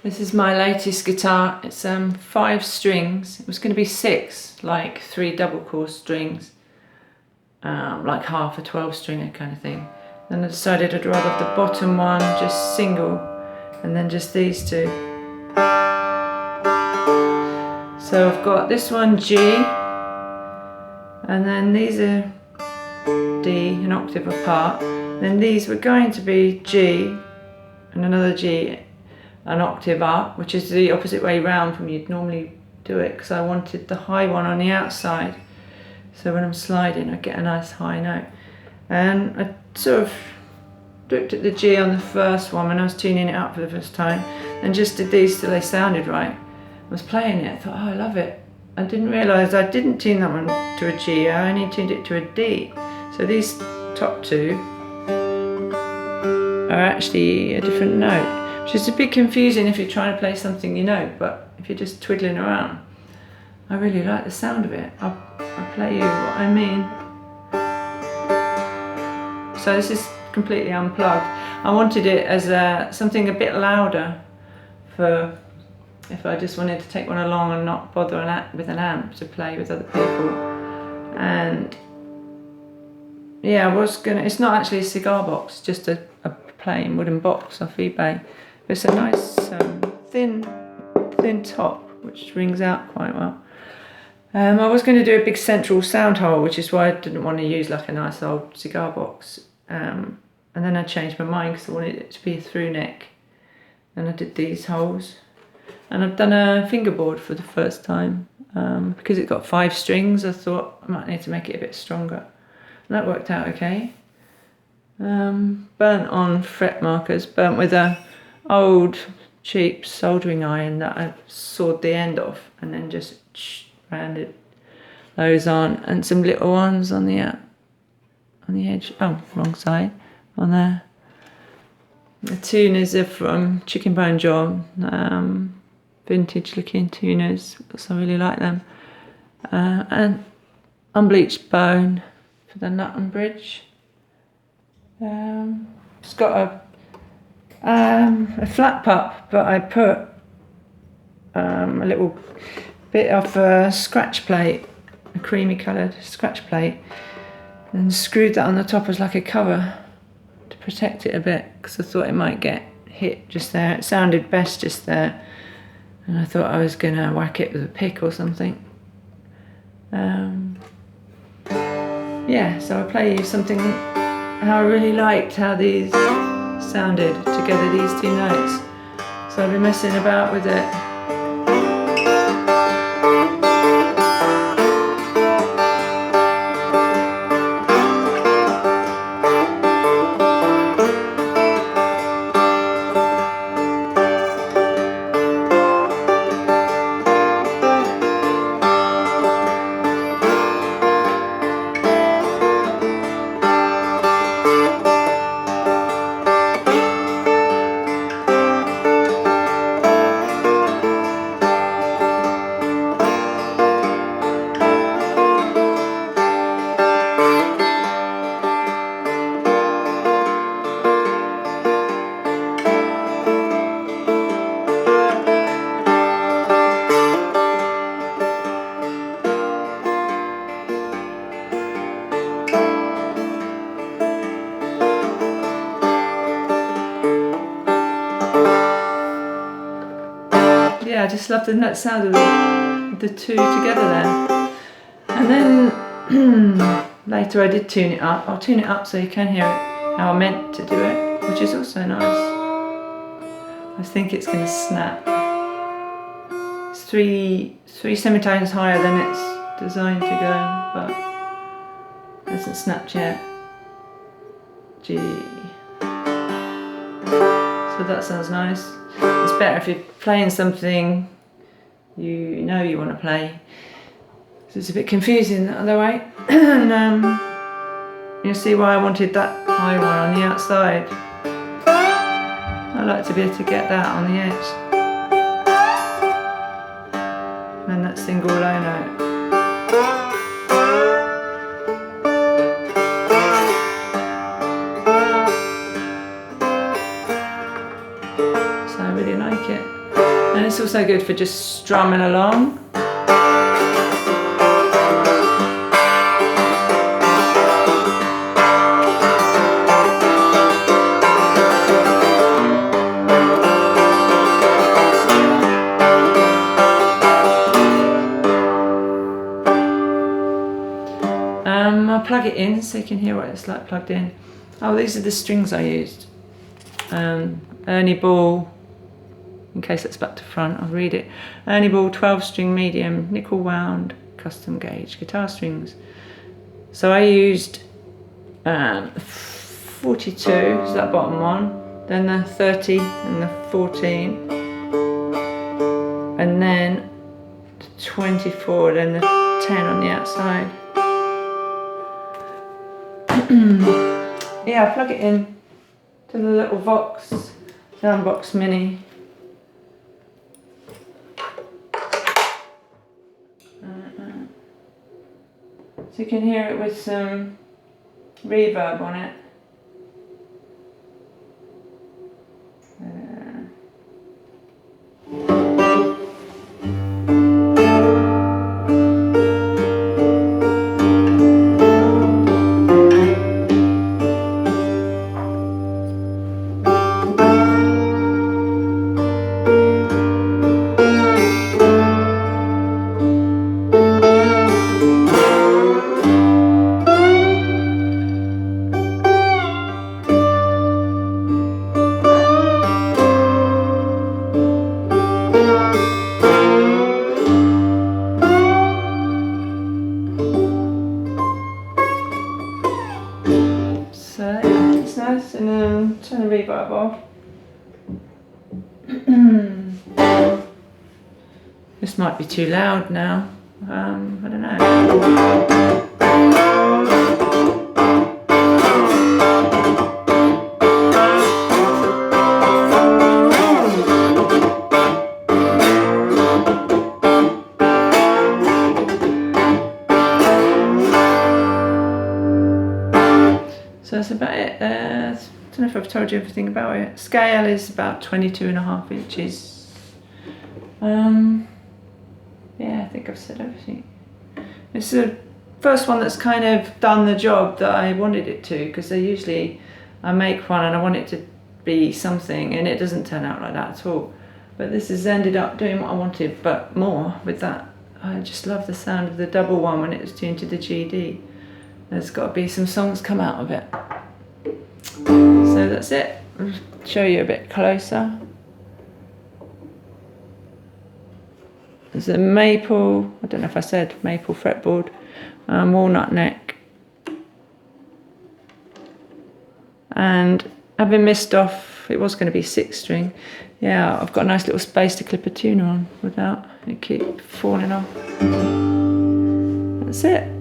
This is my latest guitar. It's 5 strings. It was going to be 6, like 3 double course strings, like half a 12 stringer kind of thing. Then I decided I'd rather have the bottom one just single, and then just these two. So I've got this one G, and then these are D, an octave apart. Then these were going to be G and another G, an octave up, which is the opposite way round from you'd normally do it, because I wanted the high one on the outside, so when I'm sliding I get a nice high note. And I sort of looked at the G on the first one when I was tuning it up for the first time, and just did these till they sounded right. I was playing it, I thought, oh, I love it. I didn't realise I didn't tune that one to a G, I only tuned it to a D. So these top two are actually a different note, which is a bit confusing if you're trying to play something you know, but if you're just twiddling around, I really like the sound of it. I'll play you what I mean. So this is completely unplugged. I wanted it as something a bit louder for if I just wanted to take one along and not bother with an amp to play with other people. And yeah, I was gonna, it's not actually a cigar box, just a plain wooden box off eBay. It's a nice thin top, which rings out quite well. I was going to do a big central sound hole, which is why I didn't want to use like a nice old cigar box. And then I changed my mind because I wanted it to be a through neck. And I did these holes. And I've done a fingerboard for the first time. Because it got 5 strings, I thought I might need to make it a bit stronger. And that worked out okay. Burnt on fret markers, burnt with a old cheap soldering iron that I sawed the end off, and then just rounded those on, and some little ones on the edge. Oh, wrong side on there. The tuners are from Chicken Bone John, vintage looking tuners, so I really like them. And unbleached bone for the nut and bridge. It's got a flat pup, but I put a little bit of a scratch plate, a creamy coloured scratch plate, and screwed that on the top as like a cover to protect it a bit, because I thought it might get hit just there. It sounded best just there, and I thought I was going to whack it with a pick or something. Yeah, so I'll play you something how I really liked how these sounded together, these 2 notes. So I've been messing about with it. Yeah, I just love the sound of the 2 together there. And then later I did tune it up. I'll tune it up so you can hear it how I meant to do it, which is also nice. I think it's going to snap. It's three semitones higher than it's designed to go, but it hasn't snapped yet. G. So that sounds nice. It's better if you're playing something you know you want to play. So it's a bit confusing the other way. And you'll see why I wanted that high one on the outside. I like to be able to get that on the edge. And then that single low note. So I really like it. And it's also good for just strumming along. I'll plug it in so you can hear what it's like plugged in. Oh, these are the strings I used. Ernie Ball, in case it's back to front, I'll read it. Ernie Ball 12 string medium, nickel wound, custom gauge guitar strings. So I used 42, is that bottom one, then the 30 and the 14, and then the 24, then the 10 on the outside. Yeah, I'll plug it in to the little Vox Soundbox Mini. So you can hear it with some reverb on it. So yeah, it's nice, and then turn the reverb off. This might be too loud now. I don't know. So that's about it. I don't know if I've told you everything about it. Scale is about 22.5 inches. Yeah, I think I've said everything. It's the first one that's kind of done the job that I wanted it to, because usually I make one and I want it to be something and it doesn't turn out like that at all. But this has ended up doing what I wanted, but more with that. I just love the sound of the double one when it was tuned to the GD. There's got to be some songs come out of it. So that's it. I'll show you a bit closer. There's a maple, I don't know if I said maple fretboard, walnut neck. And having missed off, it was going to be 6 string. Yeah, I've got a nice little space to clip a tuner on without it keep falling off. That's it.